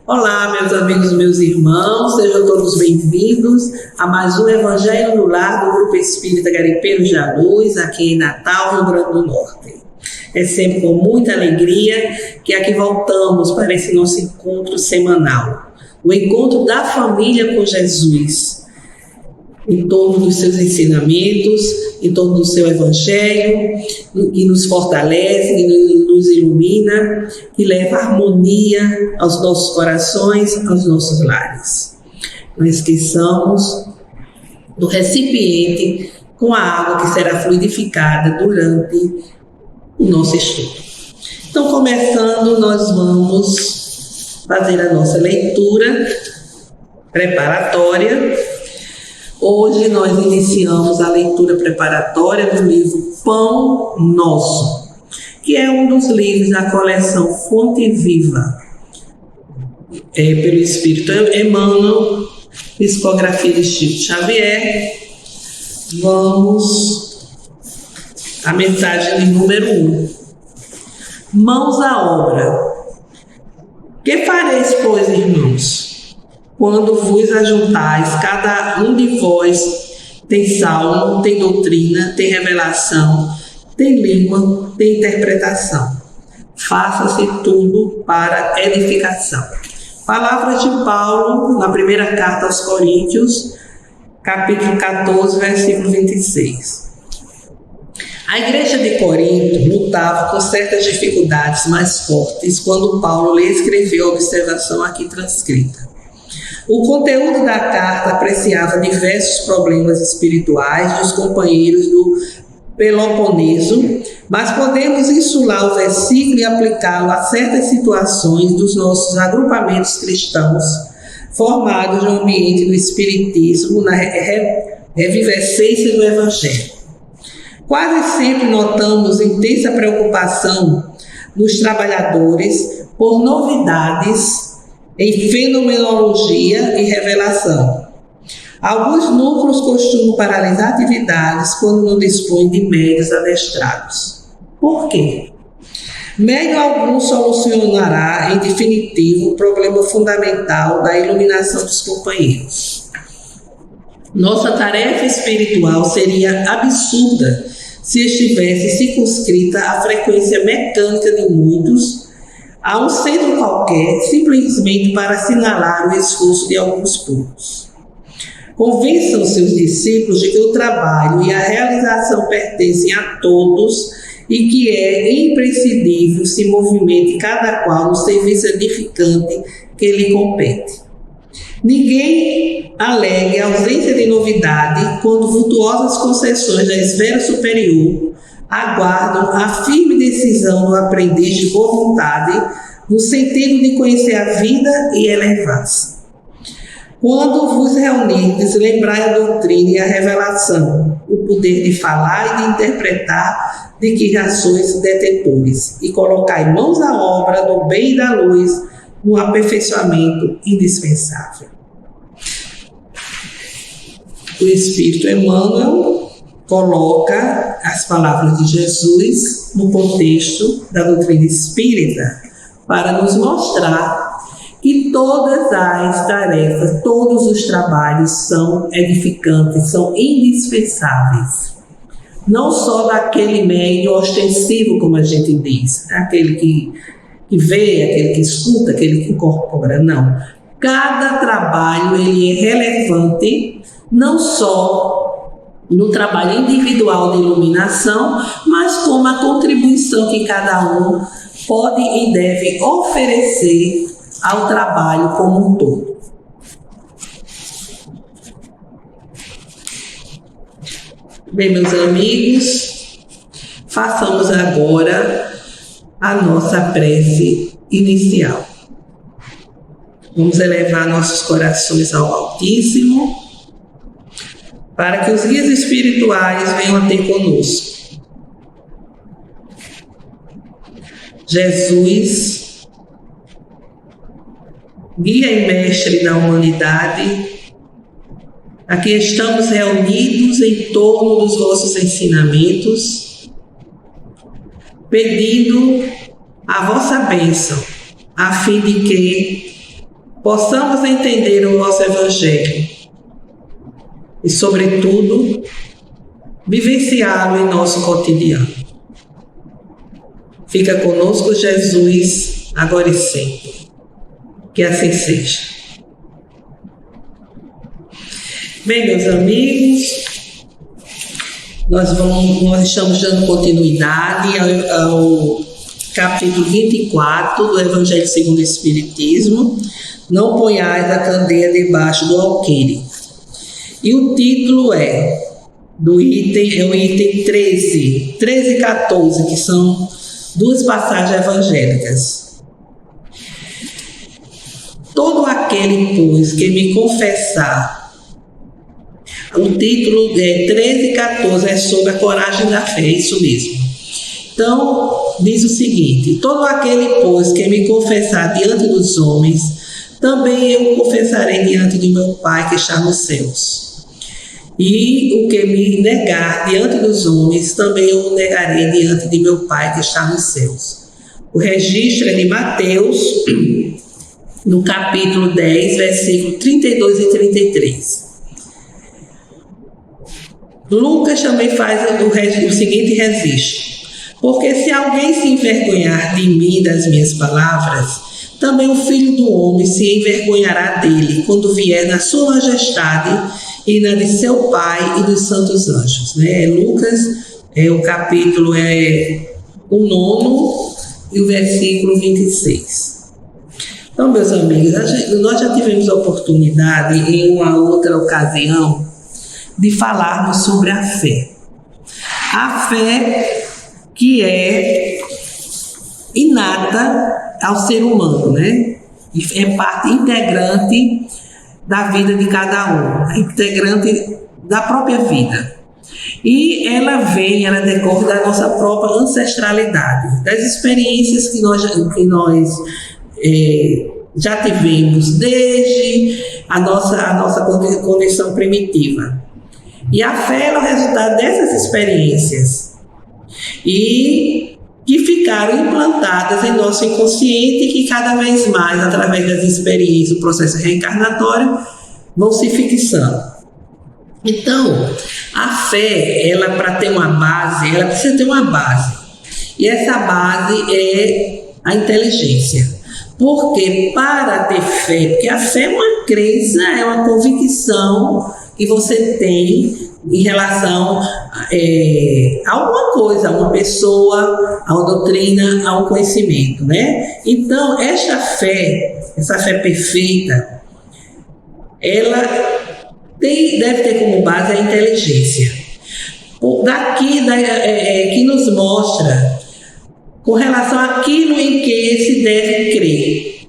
Olá, meus amigos, meus irmãos, sejam todos bem-vindos a mais um Evangelho no Lar do Grupo Espírita Garimpeiros da Luz, aqui em Natal, Rio Grande do Norte. É sempre com muita alegria que aqui voltamos para esse nosso encontro semanal, o encontro da família com Jesus, em torno dos seus ensinamentos, em torno do seu Evangelho, que nos fortalece, que nos ilumina, que leva harmonia aos nossos corações, aos nossos lares. Não esqueçamos do recipiente com a água que será fluidificada durante o nosso estudo. Então, começando, nós vamos fazer a nossa leitura preparatória. Hoje nós iniciamos a leitura preparatória do livro Pão Nosso, que é um dos livros da coleção Fonte Viva, pelo Espírito Emmanuel, psicografia de Chico Xavier. Vamos à mensagem número 1. Mãos à obra. Que fareis, pois, irmãos? Quando vos ajuntais, cada um de vós tem salmo, tem doutrina, tem revelação, tem língua, tem interpretação. Faça-se tudo para edificação. Palavras de Paulo, na primeira carta aos Coríntios, capítulo 14, versículo 26. A igreja de Corinto lutava com certas dificuldades mais fortes quando Paulo lhe escreveu a observação aqui transcrita. O conteúdo da carta apreciava diversos problemas espirituais dos companheiros do Peloponeso, mas podemos insular o versículo e aplicá-lo a certas situações dos nossos agrupamentos cristãos, formados no ambiente do espiritismo, na revivescência do Evangelho. Quase sempre notamos intensa preocupação nos trabalhadores por novidades em fenomenologia e revelação. Alguns núcleos costumam paralisar atividades quando não dispõem de médios adestrados. Por quê? Médio algum solucionará em definitivo o problema fundamental da iluminação dos companheiros. Nossa tarefa espiritual seria absurda se estivesse circunscrita à frequência mecânica de muitos, a um centro qualquer, simplesmente para assinalar o esforço de alguns poucos. Convençam seus discípulos de que o trabalho e a realização pertencem a todos e que é imprescindível se movimente cada qual no serviço edificante que lhe compete. Ninguém alegue a ausência de novidade quando vultuosas concessões da esfera superior aguardam a firme decisão do aprendiz de boa vontade no sentido de conhecer a vida e elevar-se. Quando vos reunirdes, lembrai a doutrina e a revelação, o poder de falar e de interpretar de que já sois detentores, e colocai mãos à obra do bem e da luz no aperfeiçoamento indispensável. O Espírito Emmanuel coloca as palavras de Jesus no contexto da doutrina espírita para nos mostrar que todas as tarefas, todos os trabalhos são edificantes, são indispensáveis. Não só daquele meio ostensivo, como a gente diz, aquele que vê, aquele que escuta, aquele que incorpora, não. Cada trabalho ele é relevante, não só no trabalho individual de iluminação, mas como a contribuição que cada um pode e deve oferecer ao trabalho como um todo. Bem, meus amigos, façamos agora a nossa prece inicial. Vamos elevar nossos corações ao Altíssimo, para que os guias espirituais venham a ter conosco. Jesus, guia e mestre da humanidade, aqui estamos reunidos em torno dos vossos ensinamentos, pedindo a vossa bênção, a fim de que possamos entender o vosso Evangelho e, sobretudo, vivenciá-lo em nosso cotidiano. Fica conosco, Jesus, agora e sempre. Que assim seja. Bem, meus amigos, nós estamos dando continuidade ao capítulo 24 do Evangelho segundo o Espiritismo. Não ponhais a candeia debaixo do alqueire. E o título o item 13 e 14, que são duas passagens evangélicas. Todo aquele, pois, que me confessar. O título 13 e 14 é sobre a coragem da fé, é isso mesmo. Então, diz o seguinte: todo aquele, pois, que me confessar diante dos homens, também eu confessarei diante de meu Pai que está nos céus. E o que me negar diante dos homens, também eu o negarei diante de meu Pai que está nos céus. O registro é de Mateus, no capítulo 10, versículos 32 e 33. Lucas também faz o seguinte registro: porque se alguém se envergonhar de mim e das minhas palavras, também o Filho do Homem se envergonhará dele, quando vier na sua majestade e na de seu Pai e dos santos anjos. Lucas, o capítulo o 9 e o versículo 26. Então, meus amigos, nós já tivemos a oportunidade, em uma outra ocasião, de falarmos sobre a fé. A fé que é inata ao ser humano, E é parte integrante da vida de cada um, é integrante da própria vida. E ela decorre da nossa própria ancestralidade, das experiências que nós já tivemos desde a nossa condição primitiva. E a fé é o resultado dessas experiências e que ficaram implantadas em nosso inconsciente e que cada vez mais, através das experiências, o processo reencarnatório, vão se fixando. Então, a fé, para ter uma base, ela precisa ter uma base. E essa base é a inteligência. Porque para ter fé, porque a fé é uma crença, é uma convicção que você tem em relação a alguma coisa, a uma pessoa, a uma doutrina, a um conhecimento, Então, essa fé perfeita, ela deve ter como base a inteligência. Que nos mostra com relação àquilo em que se deve crer.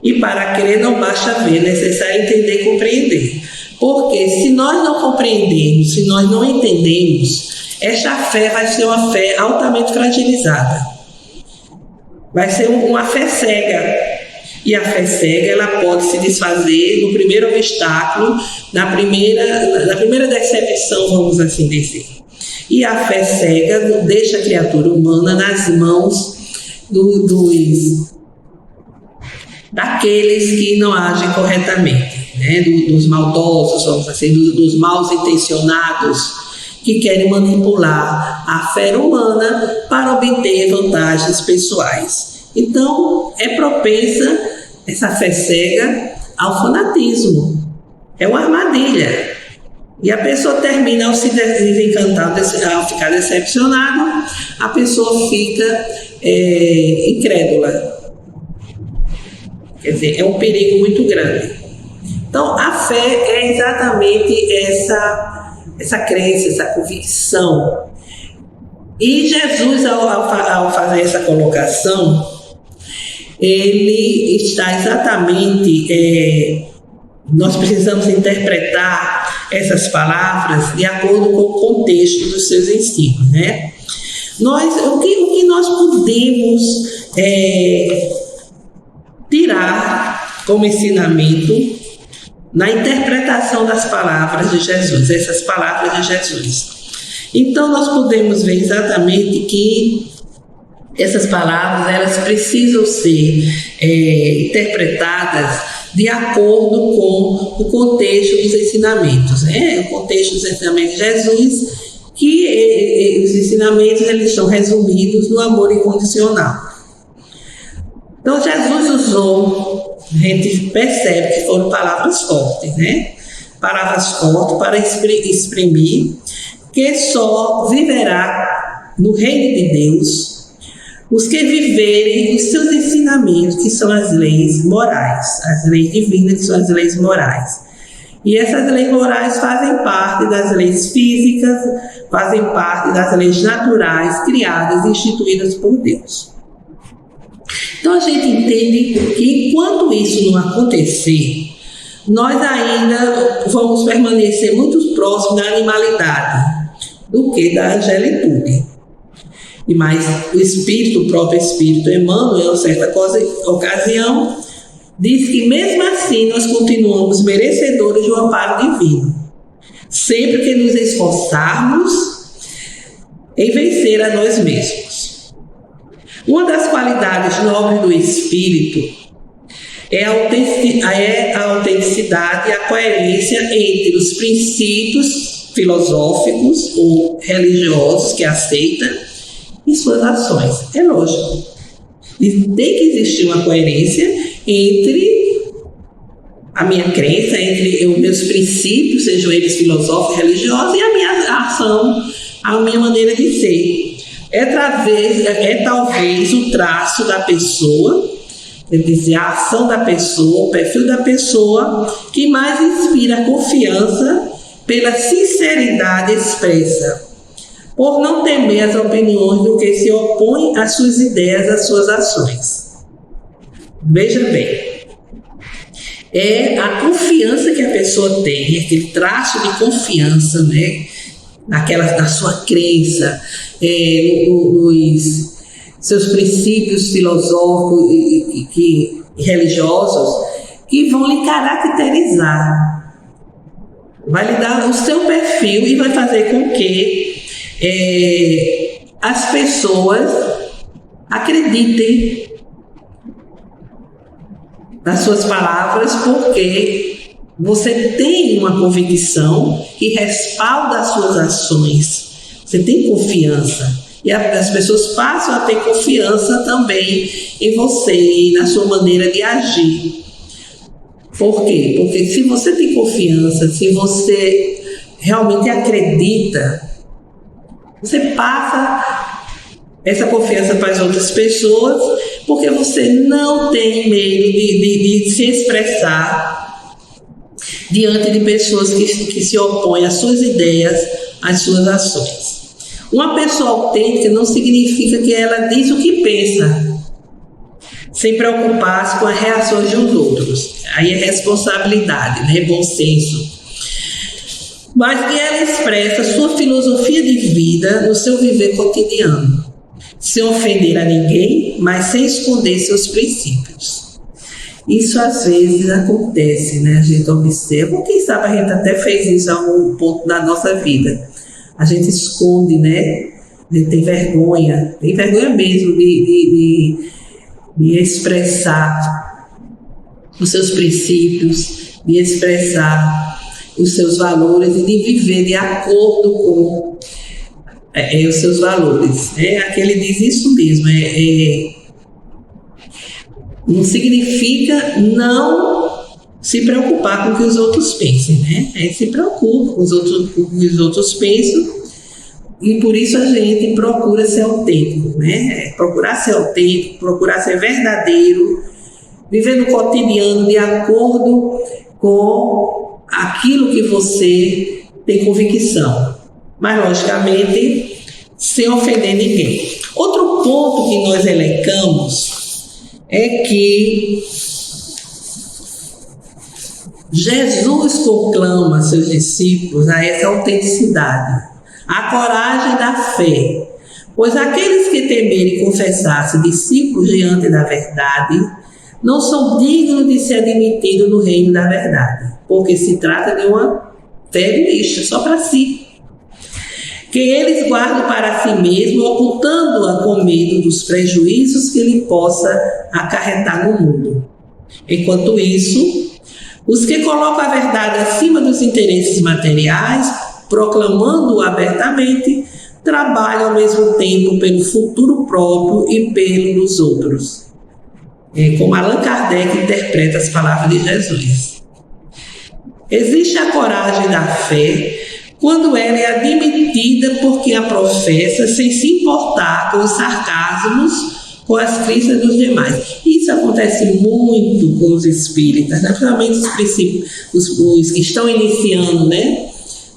E para crer não basta ver, é necessário entender e compreender. Porque se nós não compreendemos, se nós não entendemos, esta fé vai ser uma fé altamente fragilizada. Vai ser uma fé cega. E a fé cega, ela pode se desfazer no primeiro obstáculo, na primeira decepção, vamos assim dizer. E a fé cega deixa a criatura humana nas mãos daqueles que não agem corretamente, dos maldosos, vamos assim, dos mal intencionados, que querem manipular a fé humana para obter vantagens pessoais. Então, é propensa essa fé cega ao fanatismo. É uma armadilha. E a pessoa termina ao se desencantar, ao ficar decepcionada, a pessoa fica incrédula. Quer dizer, é um perigo muito grande. Então, a fé é exatamente essa crença, essa convicção. E Jesus, ao fazer essa colocação, ele está exatamente... nós precisamos interpretar essas palavras de acordo com o contexto dos seus ensinos, O que nós podemos tirar como ensinamento na interpretação das palavras de Jesus, essas palavras de Jesus? Então, nós podemos ver exatamente que essas palavras elas precisam ser interpretadas de acordo com o contexto dos ensinamentos, né? O contexto dos ensinamentos de Jesus, que os ensinamentos eles estão resumidos no amor incondicional. Então Jesus usou, a gente percebe que foram palavras fortes, né? Palavras fortes para exprimir que só viverá no reino de Deus os que viverem os seus ensinamentos, que são as leis morais, as leis divinas, que são as leis morais. E essas leis morais fazem parte das leis físicas, fazem parte das leis naturais criadas e instituídas por Deus. Então a gente entende que enquanto isso não acontecer, nós ainda vamos permanecer muito próximos da animalidade do que da angelitude. E mais o próprio Espírito Emmanuel, em certa ocasião, diz que mesmo assim nós continuamos merecedores do amparo divino, sempre que nos esforçarmos em vencer a nós mesmos. Uma das qualidades nobres do Espírito é a autenticidade e a coerência entre os princípios filosóficos ou religiosos que aceita e suas ações. É lógico. E tem que existir uma coerência entre a minha crença, entre os meus princípios, sejam eles filosóficos, religiosos, e a minha ação, a minha maneira de ser. É talvez o traço da pessoa, quer dizer, a ação da pessoa, o perfil da pessoa, que mais inspira confiança pela sinceridade expressa, por não temer as opiniões do que se opõe às suas ideias, às suas ações. Veja bem, é a confiança que a pessoa tem, aquele traço de confiança, né, na sua crença, nos seus princípios filosóficos e religiosos, que vão lhe caracterizar, vai lhe dar o seu perfil e vai fazer com que as pessoas acreditem nas suas palavras, porque você tem uma convicção que respalda as suas ações, você tem confiança, e as pessoas passam a ter confiança também em você e na sua maneira de agir. Por quê? Porque se você tem confiança, se você realmente acredita, você passa essa confiança para as outras pessoas, porque você não tem medo de se expressar diante de pessoas que se opõem às suas ideias, às suas ações. Uma pessoa autêntica não significa que ela diz o que pensa, sem preocupar-se com as reações dos outros. Aí é responsabilidade, né? Bom senso. Mas que ela expressa sua filosofia de vida no seu viver cotidiano, sem ofender a ninguém, mas sem esconder seus princípios. Isso às vezes acontece, né? A gente observa, ou quem sabe a gente até fez isso a algum ponto da nossa vida. A gente esconde, né? A gente tem vergonha mesmo de expressar os seus princípios, de expressar os seus valores e de viver de acordo com os seus valores. Aquele diz isso mesmo, não significa não se preocupar com o que os outros pensem, né? A gente se preocupa com o que os outros pensam, e por isso a gente procura ser autêntico, né? Procurar ser autêntico, procurar ser verdadeiro, viver no cotidiano de acordo com aquilo que você tem convicção, mas logicamente sem ofender ninguém. Outro ponto que nós elencamos é que Jesus conclama a seus discípulos a essa autenticidade, a coragem da fé, pois aqueles que temerem confessar-se discípulos diante da verdade não são dignos de ser admitidos no reino da verdade, porque se trata de uma fé egoísta, só para si. que eles guardam para si mesmo, ocultando-a com medo dos prejuízos que lhe possa acarretar no mundo. Enquanto isso, os que colocam a verdade acima dos interesses materiais, proclamando-o abertamente, trabalham ao mesmo tempo pelo futuro próprio e pelo dos outros. Como Allan Kardec interpreta as palavras de Jesus. Existe a coragem da fé quando ela é admitida por quem a professa, sem se importar com os sarcasmos, com as críticas dos demais. Isso acontece muito com os espíritas, né? Principalmente os que estão iniciando, né?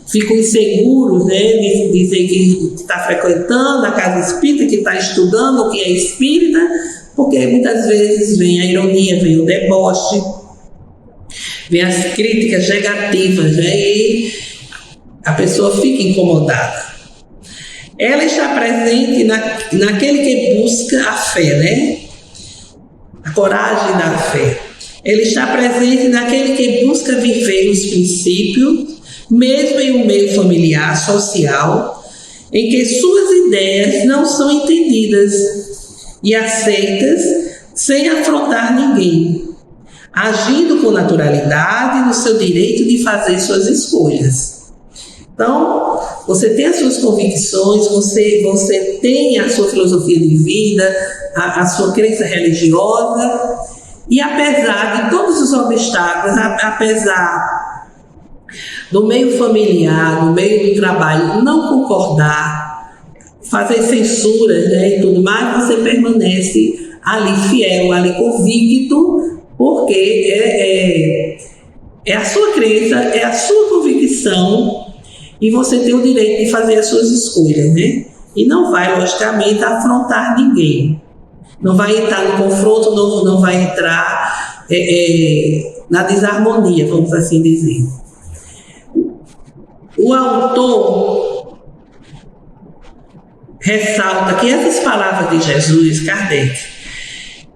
Ficam inseguros, né? De dizer que está frequentando a casa espírita, que está estudando o que é espírita, porque muitas vezes vem a ironia, vem o deboche, vem as críticas negativas, né? E a pessoa fica incomodada. Ela está presente naquele que busca a fé, né? A coragem da fé. Ela está presente naquele que busca viver os princípios, mesmo em um meio familiar, social, em que suas ideias não são entendidas e aceitas sem afrontar ninguém, agindo com naturalidade no seu direito de fazer suas escolhas. Então, você tem as suas convicções, você tem a sua filosofia de vida, a sua crença religiosa, e apesar de todos os obstáculos, apesar do meio familiar, do meio do trabalho, não concordar, fazer censuras, né, e tudo mais, você permanece ali fiel, ali convicto, porque é a sua crença, é a sua convicção, e você tem o direito de fazer as suas escolhas, né? E não vai, logicamente, afrontar ninguém. Não vai entrar no confronto, não vai entrar na desarmonia, vamos assim dizer. O autor ressalta que essas palavras de Jesus, Kardec,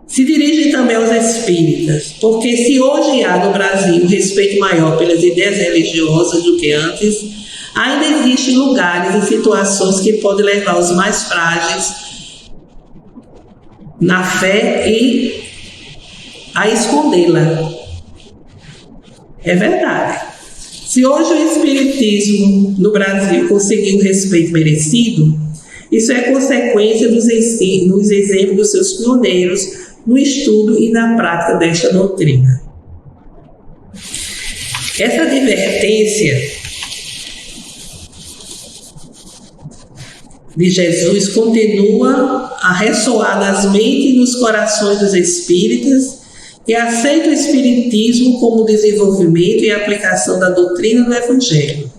se dirigem também aos espíritas, porque se hoje há no Brasil um respeito maior pelas ideias religiosas do que antes, ainda existem lugares e situações que podem levar os mais frágeis na fé e a escondê-la. É verdade. Se hoje o espiritismo no Brasil conseguiu o respeito merecido, isso é consequência dos exemplos dos seus pioneiros no estudo e na prática desta doutrina. Essa advertência de Jesus continua a ressoar nas mentes e nos corações dos espíritas que aceitam o espiritismo como desenvolvimento e aplicação da doutrina do Evangelho,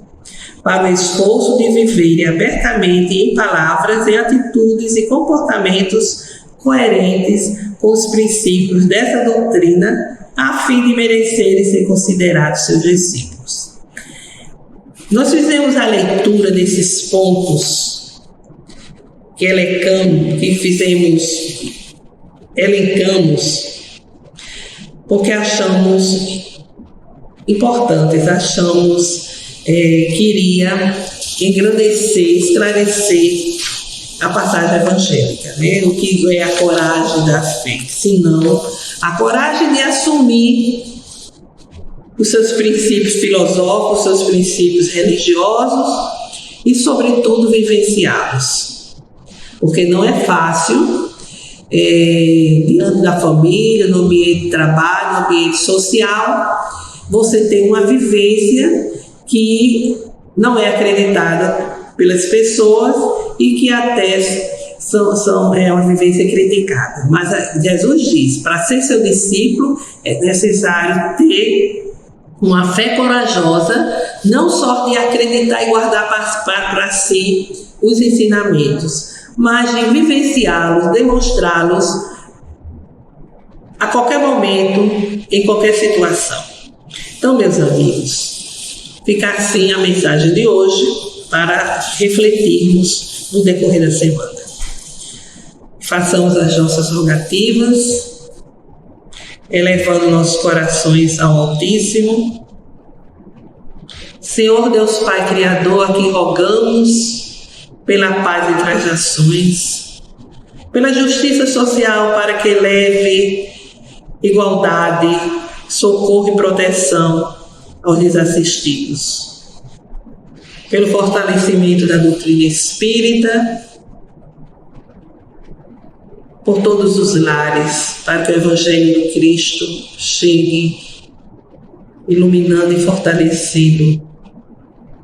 para o esforço de viverem abertamente em palavras, em atitudes e comportamentos coerentes com os princípios dessa doutrina, a fim de merecerem ser considerados seus discípulos. Nós fizemos a leitura desses pontos que elencamos, porque achamos importantes, que iria engrandecer, esclarecer a passagem evangélica, né? O que é a coragem da fé, senão a coragem de assumir os seus princípios filosóficos, os seus princípios religiosos e, sobretudo, vivenciá-los. Porque não é fácil, diante da família, no ambiente de trabalho, no ambiente social, você ter uma vivência que não é acreditada pelas pessoas e que até é uma vivência criticada. Mas Jesus diz, para ser seu discípulo é necessário ter uma fé corajosa, não só de acreditar e guardar para si os ensinamentos, mas de vivenciá-los, demonstrá-los a qualquer momento, em qualquer situação. Então, meus amigos, fica assim a mensagem de hoje para refletirmos no decorrer da semana. Façamos as nossas rogativas, elevando nossos corações ao Altíssimo. Senhor Deus Pai Criador, a quem rogamos pela paz entre as nações, pela justiça social para que leve igualdade, socorro e proteção aos desassistidos, pelo fortalecimento da doutrina espírita, por todos os lares, para que o Evangelho do Cristo chegue iluminando e fortalecendo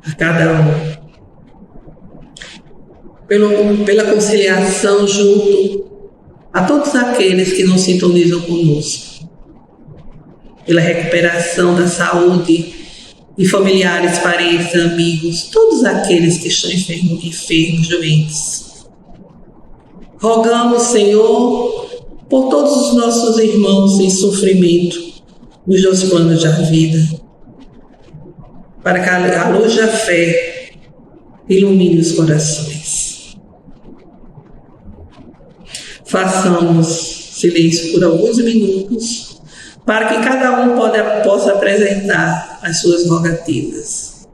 a cada um. Pela conciliação junto a todos aqueles que não sintonizam conosco, pela recuperação da saúde de familiares, parentes, amigos, todos aqueles que estão enfermos, doentes. Rogamos, Senhor, por todos os nossos irmãos em sofrimento nos dois planos da vida, para que a luz da fé ilumine os corações. Façamos silêncio por alguns minutos, para que cada um possa apresentar as suas rogativas.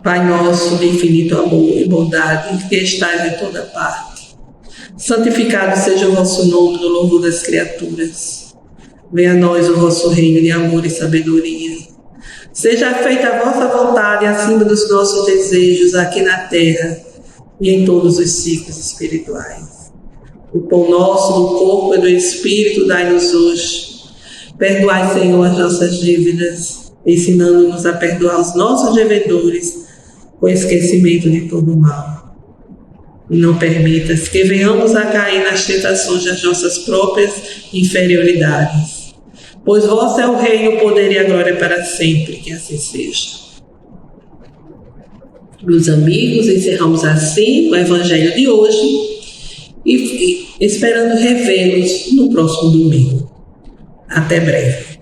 Pai nosso de infinito amor e bondade, que estais em toda parte, santificado seja o vosso nome no louvor das criaturas. Venha a nós o vosso reino de amor e sabedoria. Seja feita a vossa vontade acima dos nossos desejos aqui na terra e em todos os ciclos espirituais. O pão nosso do corpo e do espírito dai-nos hoje. Perdoai, Senhor, as nossas dívidas, ensinando-nos a perdoar os nossos devedores, com esquecimento de todo o mal. E não permitas que venhamos a cair nas tentações das nossas próprias inferioridades. Pois vosso é o reino, o poder e a glória para sempre, que assim seja. Meus amigos, encerramos assim o Evangelho de hoje e esperando revê-los no próximo domingo. Até breve.